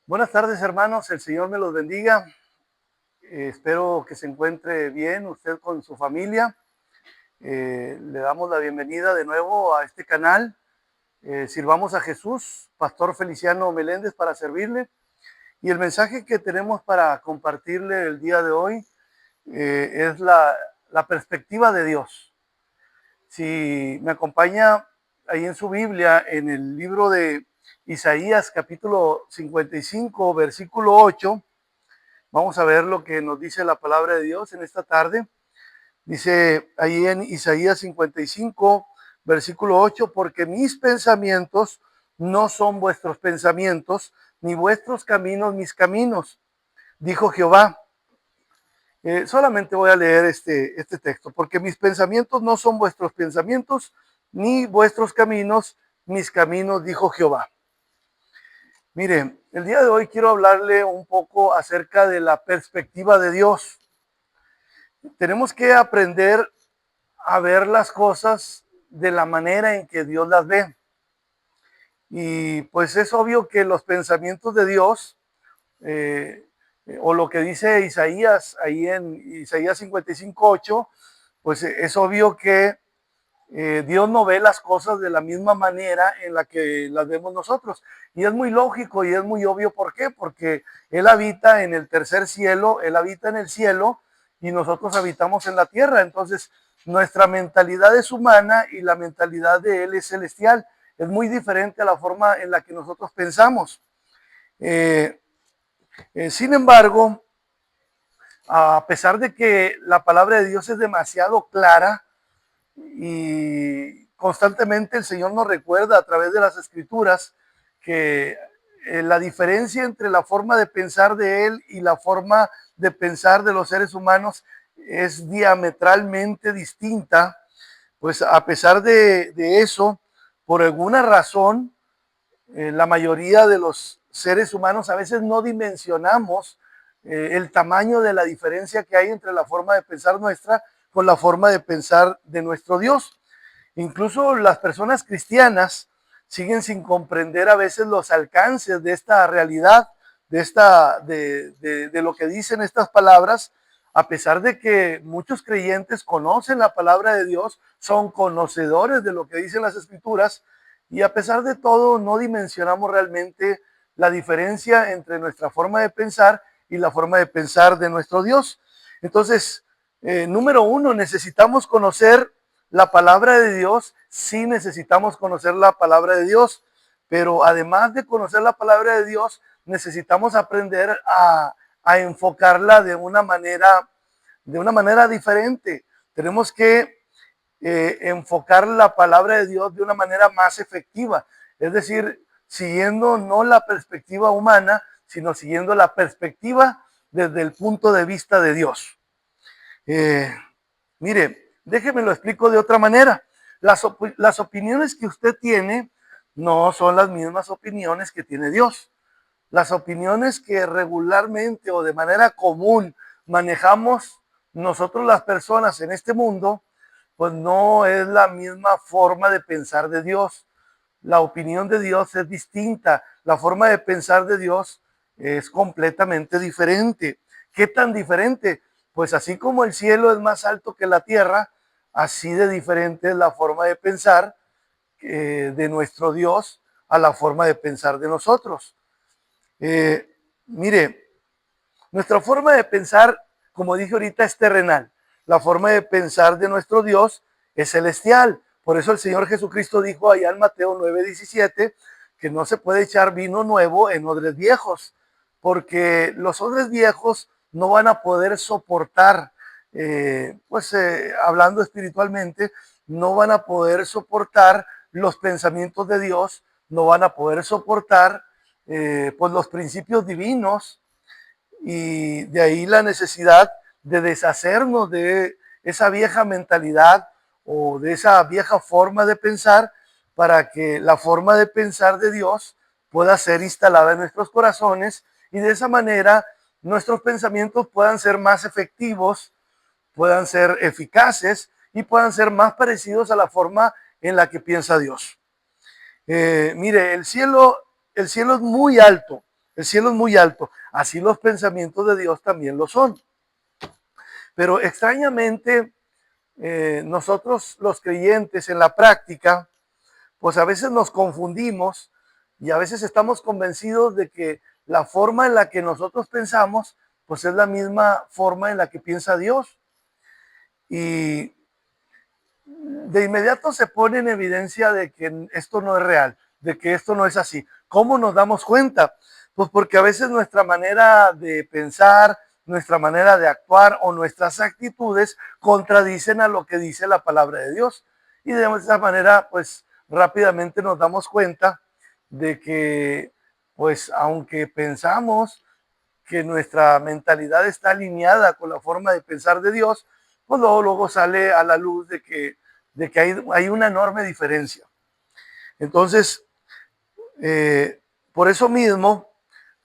Buenas tardes, hermanos. El Señor me los bendiga. Espero que se encuentre bien usted con su familia. Le damos la bienvenida de nuevo a este canal. Sirvamos a Jesús, Pastor Feliciano Meléndez, para servirle. Y el mensaje que tenemos para compartirle el día de hoy es la perspectiva de Dios. Si me acompaña ahí en su Biblia, en el libro de Isaías, capítulo 55, versículo 8, vamos a ver lo que nos dice la palabra de Dios en esta tarde. Dice ahí en Isaías 55, versículo 8, porque mis pensamientos no son vuestros pensamientos, ni vuestros caminos mis caminos, dijo Jehová. Solamente voy a leer este texto, porque mis pensamientos no son vuestros pensamientos, ni vuestros caminos mis caminos, dijo Jehová. Mire, el día de hoy quiero hablarle un poco acerca de la perspectiva de Dios. Tenemos que aprender a ver las cosas de la manera en que Dios las ve. Y pues es obvio que los pensamientos de Dios, eh, o lo que dice Isaías, ahí en Isaías 55:8, pues es obvio que Dios no ve las cosas de la misma manera en la que las vemos nosotros. Y es muy lógico y es muy obvio. ¿Por qué? Porque Él habita en el tercer cielo, Él habita en el cielo y nosotros habitamos en la tierra. Entonces, nuestra mentalidad es humana y la mentalidad de Él es celestial. Es muy diferente a la forma en la que nosotros pensamos. Eh, Sin embargo, a pesar de que la palabra de Dios es demasiado clara, y constantemente el Señor nos recuerda a través de las escrituras que la diferencia entre la forma de pensar de Él y la forma de pensar de los seres humanos es diametralmente distinta. Pues a pesar de eso, por alguna razón, la mayoría de los seres humanos a veces no dimensionamos el tamaño de la diferencia que hay entre la forma de pensar nuestra con la forma de pensar de nuestro Dios. Incluso las personas cristianas siguen sin comprender a veces los alcances de esta realidad, de lo que dicen estas palabras, a pesar de que muchos creyentes conocen la palabra de Dios, son conocedores de lo que dicen las escrituras, y a pesar de todo no dimensionamos realmente la diferencia entre nuestra forma de pensar y la forma de pensar de nuestro Dios. Entonces, número uno, necesitamos conocer la palabra de Dios. Sí, necesitamos conocer la palabra de Dios, pero además de conocer la palabra de Dios, necesitamos aprender a enfocarla de una manera diferente. Tenemos que enfocar la palabra de Dios de una manera más efectiva, es decir, siguiendo no la perspectiva humana, sino siguiendo la perspectiva desde el punto de vista de Dios. Eh, Mire, déjeme lo explico de otra manera. Las opiniones que usted tiene no son las mismas opiniones que tiene Dios. Las opiniones que regularmente o de manera común manejamos nosotros las personas en este mundo, pues no es la misma forma de pensar de Dios. La opinión de Dios es distinta. La forma de pensar de Dios es completamente diferente. ¿Qué tan diferente? Pues así como el cielo es más alto que la tierra, así de diferente es la forma de pensar de nuestro Dios a la forma de pensar de nosotros. Mire, nuestra forma de pensar, como dije ahorita, es terrenal. La forma de pensar de nuestro Dios es celestial. Por eso el Señor Jesucristo dijo allá en Mateo 9:17 que no se puede echar vino nuevo en odres viejos, porque los odres viejos no van a poder soportar, hablando espiritualmente, no van a poder soportar los pensamientos de Dios, no van a poder soportar pues los principios divinos, y de ahí la necesidad de deshacernos de esa vieja mentalidad o de esa vieja forma de pensar para que la forma de pensar de Dios pueda ser instalada en nuestros corazones y de esa manera nuestros pensamientos puedan ser más efectivos, puedan ser eficaces y puedan ser más parecidos a la forma en la que piensa Dios. Mire, el cielo es muy alto. El cielo es muy alto, así los pensamientos de Dios también lo son. Pero extrañamente, nosotros los creyentes en la práctica, pues a veces nos confundimos y a veces estamos convencidos de que la forma en la que nosotros pensamos, pues es la misma forma en la que piensa Dios. Y de inmediato se pone en evidencia de que esto no es real, de que esto no es así. ¿Cómo nos damos cuenta? Pues porque a veces nuestra manera de pensar, nuestra manera de actuar o nuestras actitudes contradicen a lo que dice la palabra de Dios. Y de esa manera, pues rápidamente nos damos cuenta de que, pues aunque pensamos que nuestra mentalidad está alineada con la forma de pensar de Dios, pues luego sale a la luz de que hay una enorme diferencia. Entonces, por eso mismo,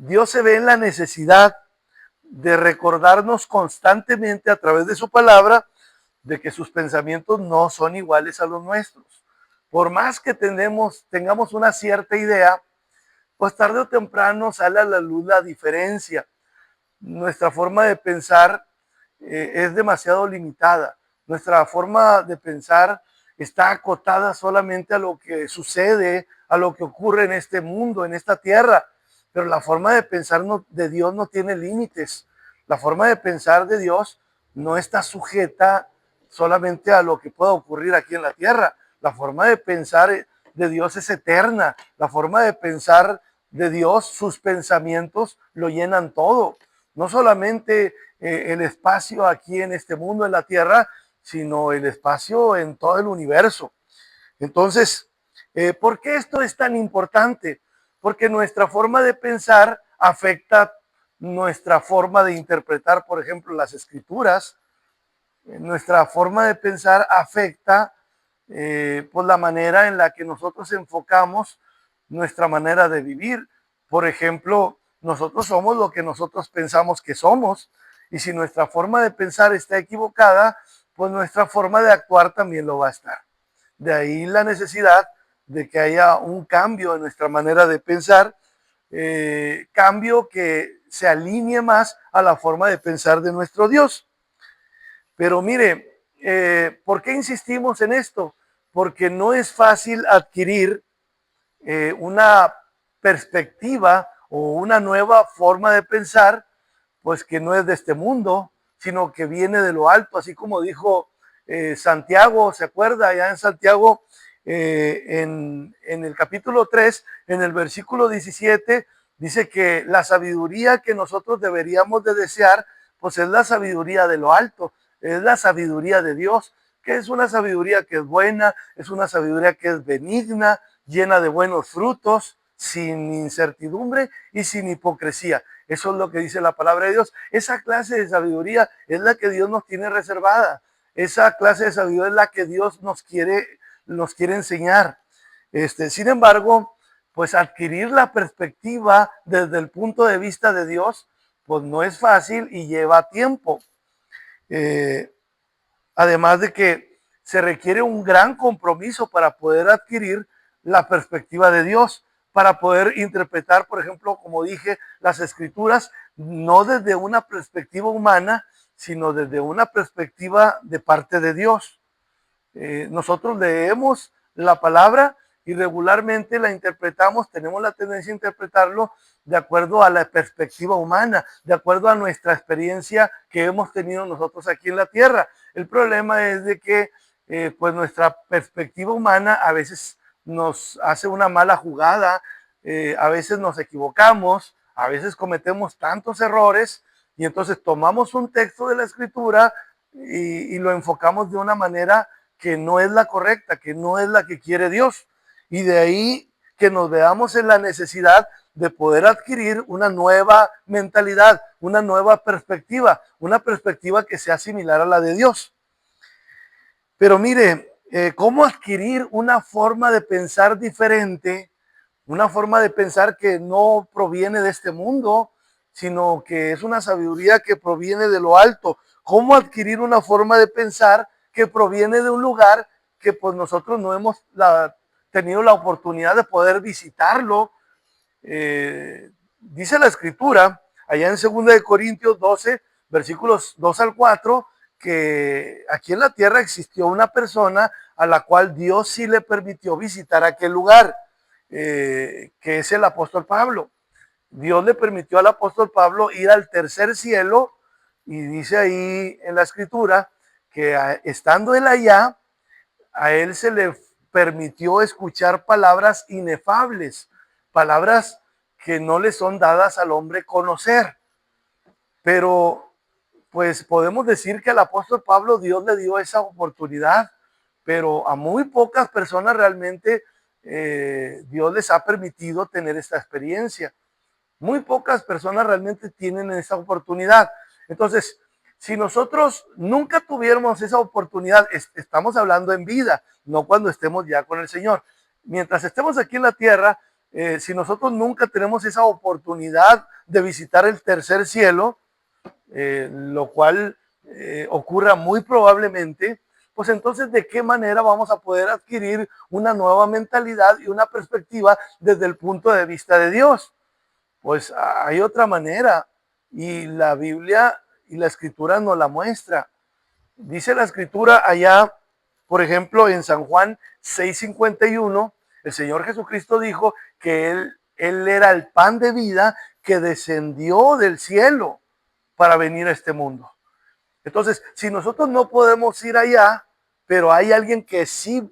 Dios se ve en la necesidad de recordarnos constantemente a través de su palabra de que sus pensamientos no son iguales a los nuestros. Por más que tengamos una cierta idea, pues tarde o temprano sale a la luz la diferencia. Nuestra forma de pensar es demasiado limitada. Nuestra forma de pensar está acotada solamente a lo que sucede, a lo que ocurre en este mundo, en esta tierra. Pero la forma de pensar de Dios no tiene límites. La forma de pensar de Dios no está sujeta solamente a lo que pueda ocurrir aquí en la tierra. La forma de pensar de Dios es eterna. La forma de pensar de Dios, sus pensamientos lo llenan todo. No solamente el espacio aquí en este mundo, en la tierra, sino el espacio en todo el universo. Entonces, ¿por qué esto es tan importante? Porque nuestra forma de pensar afecta nuestra forma de interpretar, por ejemplo, las escrituras. Nuestra forma de pensar afecta pues la manera en la que nosotros enfocamos nuestra manera de vivir. Por ejemplo, nosotros somos lo que nosotros pensamos que somos, y si nuestra forma de pensar está equivocada, pues nuestra forma de actuar también lo va a estar. De ahí la necesidad de que haya un cambio en nuestra manera de pensar, cambio que se alinee más a la forma de pensar de nuestro Dios. Pero mire, ¿por qué insistimos en esto? Porque no es fácil adquirir una perspectiva o una nueva forma de pensar, pues que no es de este mundo, sino que viene de lo alto, así como dijo Santiago, ¿se acuerda? Allá en Santiago, en el capítulo 3, en el versículo 17, dice que la sabiduría que nosotros deberíamos de desear, pues es la sabiduría de lo alto, es la sabiduría de Dios, que es una sabiduría que es buena, es una sabiduría que es benigna, llena de buenos frutos, sin incertidumbre y sin hipocresía. Eso es lo que dice la palabra de Dios. Esa clase de sabiduría es la que Dios nos tiene reservada. Esa clase de sabiduría es la que Dios nos quiere enseñar. Sin embargo, pues adquirir la perspectiva desde el punto de vista de Dios, pues no es fácil y lleva tiempo. Eh, Además de que se requiere un gran compromiso para poder adquirir la perspectiva de Dios, para poder interpretar, por ejemplo, como dije, las escrituras, no desde una perspectiva humana, sino desde una perspectiva de parte de Dios. Nosotros leemos la palabra y regularmente la interpretamos, tenemos la tendencia a interpretarlo de acuerdo a la perspectiva humana, de acuerdo a nuestra experiencia que hemos tenido nosotros aquí en la tierra. El problema es de que pues nuestra perspectiva humana a veces nos hace una mala jugada, a veces nos equivocamos, a veces cometemos tantos errores y entonces tomamos un texto de la escritura y lo enfocamos de una manera que no es la correcta, que no es la que quiere Dios. Y de ahí que nos veamos en la necesidad de poder adquirir una nueva mentalidad, una nueva perspectiva, una perspectiva que sea similar a la de Dios. Pero mire, ¿cómo adquirir una forma de pensar diferente? Una forma de pensar que no proviene de este mundo, sino que es una sabiduría que proviene de lo alto. ¿Cómo adquirir una forma de pensar que proviene de un lugar que pues nosotros no hemos tenido la oportunidad de poder visitarlo? Dice la escritura, allá en 2 Corintios 12, versículos 2 al 4, que aquí en la tierra existió una persona a la cual Dios sí le permitió visitar aquel lugar, que es el apóstol Pablo. Dios le permitió al apóstol Pablo ir al tercer cielo, y dice ahí en la escritura que estando él allá, a él se le permitió escuchar palabras inefables, palabras que no le son dadas al hombre conocer. Pero pues podemos decir que al apóstol Pablo Dios le dio esa oportunidad, pero a muy pocas personas realmente Dios les ha permitido tener esta experiencia. Muy pocas personas realmente tienen esa oportunidad. Entonces, si nosotros nunca tuviéramos esa oportunidad, estamos hablando en vida, no cuando estemos ya con el Señor. Mientras estemos aquí en la tierra, si nosotros nunca tenemos esa oportunidad de visitar el tercer cielo, lo cual ocurra muy probablemente, pues entonces de qué manera vamos a poder adquirir una nueva mentalidad y una perspectiva desde el punto de vista de Dios. Pues hay otra manera, y la Biblia y la escritura nos la muestra. Dice la escritura allá, por ejemplo, en San Juan 6:51, el Señor Jesucristo dijo que él era el pan de vida que descendió del cielo para venir a este mundo. Entonces, si nosotros no podemos ir allá, pero hay alguien que sí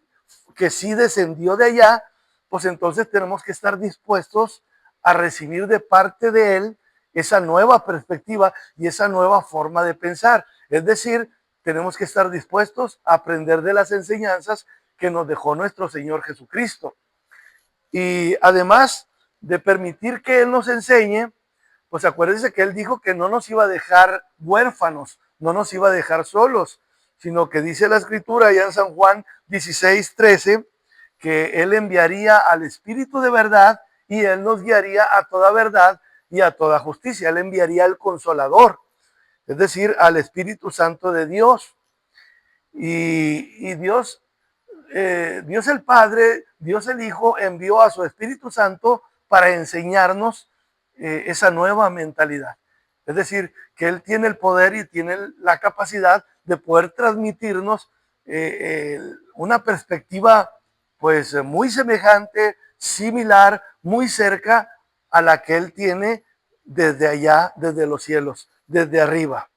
descendió de allá, pues entonces tenemos que estar dispuestos a recibir de parte de él esa nueva perspectiva y esa nueva forma de pensar. Es decir, tenemos que estar dispuestos a aprender de las enseñanzas que nos dejó nuestro Señor Jesucristo. Y además de permitir que Él nos enseñe, pues acuérdense que Él dijo que no nos iba a dejar huérfanos, no nos iba a dejar solos, sino que dice la escritura allá en San Juan 16:13, que Él enviaría al Espíritu de verdad y Él nos guiaría a toda verdad y a toda justicia. Él enviaría al Consolador, es decir, al Espíritu Santo de Dios. Y Dios el Padre, Dios el Hijo envió a su Espíritu Santo para enseñarnos esa nueva mentalidad. Es decir, que Él tiene el poder y tiene la capacidad de poder transmitirnos una perspectiva pues muy semejante, similar, muy cerca a la que Él tiene desde allá, desde los cielos, desde arriba.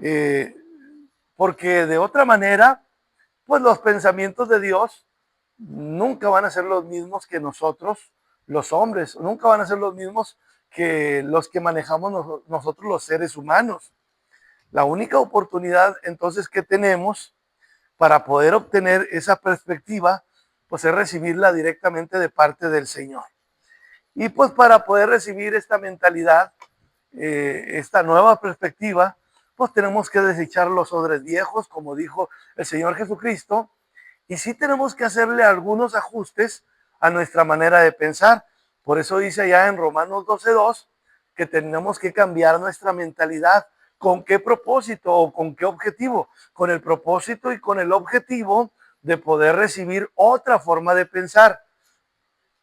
Eh, Porque de otra manera, pues los pensamientos de Dios nunca van a ser los mismos que nosotros, los hombres, nunca van a ser los mismos que los que manejamos nosotros los seres humanos. La única oportunidad entonces que tenemos para poder obtener esa perspectiva, pues es recibirla directamente de parte del Señor. Y pues para poder recibir esta mentalidad, esta nueva perspectiva, pues tenemos que desechar los odres viejos, como dijo el Señor Jesucristo, y sí tenemos que hacerle algunos ajustes a nuestra manera de pensar. Por eso dice allá en Romanos 12:2 que tenemos que cambiar nuestra mentalidad. ¿Con qué propósito o con qué objetivo? Con el propósito y con el objetivo de poder recibir otra forma de pensar,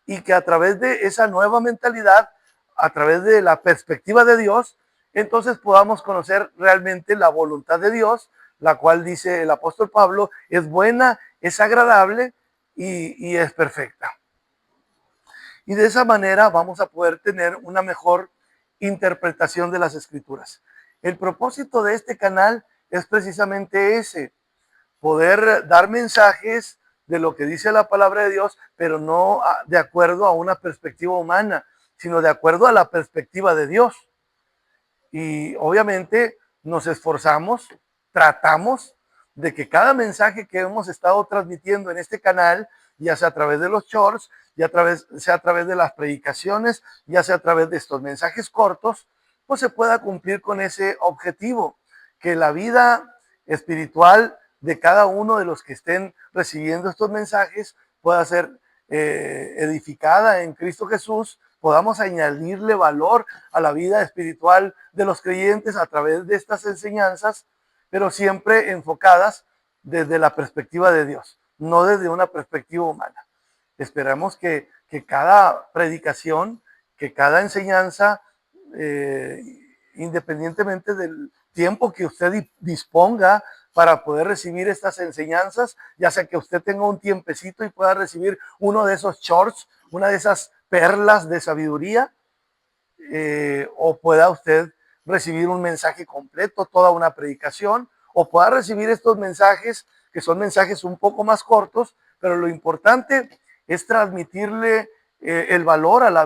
y que a través de esa nueva mentalidad, a través de la perspectiva de Dios, entonces podamos conocer realmente la voluntad de Dios, la cual dice el apóstol Pablo, es buena, es agradable y es perfecta. Y de esa manera vamos a poder tener una mejor interpretación de las escrituras. El propósito de este canal es precisamente ese, poder dar mensajes de lo que dice la palabra de Dios, pero no de acuerdo a una perspectiva humana, sino de acuerdo a la perspectiva de Dios. Y obviamente nos esforzamos, tratamos de que cada mensaje que hemos estado transmitiendo en este canal, ya sea a través de los shorts, sea a través de las predicaciones, ya sea a través de estos mensajes cortos, pues se pueda cumplir con ese objetivo, que la vida espiritual de cada uno de los que estén recibiendo estos mensajes pueda ser edificada en Cristo Jesús, podamos añadirle valor a la vida espiritual de los creyentes a través de estas enseñanzas, pero siempre enfocadas desde la perspectiva de Dios, no desde una perspectiva humana. Esperamos que cada predicación, que cada enseñanza, independientemente del tiempo que usted disponga para poder recibir estas enseñanzas, ya sea que usted tenga un tiempecito y pueda recibir uno de esos shorts, una de esas perlas de sabiduría, o pueda usted recibir un mensaje completo, toda una predicación, o pueda recibir estos mensajes que son mensajes un poco más cortos, pero lo importante es transmitirle el valor a la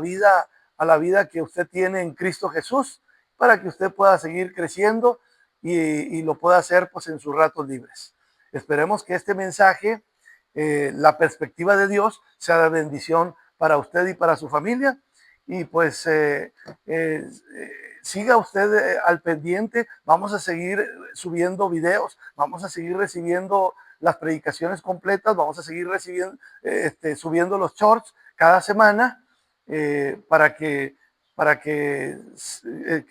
vida que usted tiene en Cristo Jesús, para que usted pueda seguir creciendo y lo pueda hacer pues en sus ratos libres. Esperemos que este mensaje, la perspectiva de Dios, sea de bendición para usted y para su familia. Y pues eh, siga usted al pendiente, vamos a seguir subiendo videos, vamos a seguir recibiendo las predicaciones completas, vamos a seguir subiendo los shorts cada semana, para que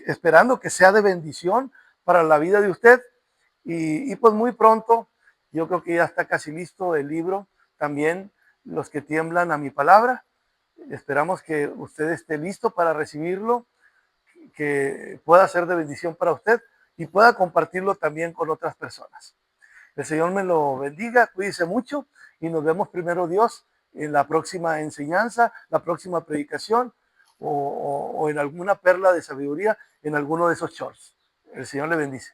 esperando que sea de bendición para la vida de usted. Y pues muy pronto, yo creo que ya está casi listo el libro también, Los que tiemblan a mi palabra. Esperamos que usted esté listo para recibirlo, que pueda ser de bendición para usted y pueda compartirlo también con otras personas. El Señor me lo bendiga, cuídese mucho y nos vemos primero Dios en la próxima enseñanza, la próxima predicación o en alguna perla de sabiduría en alguno de esos shorts. El Señor le bendice.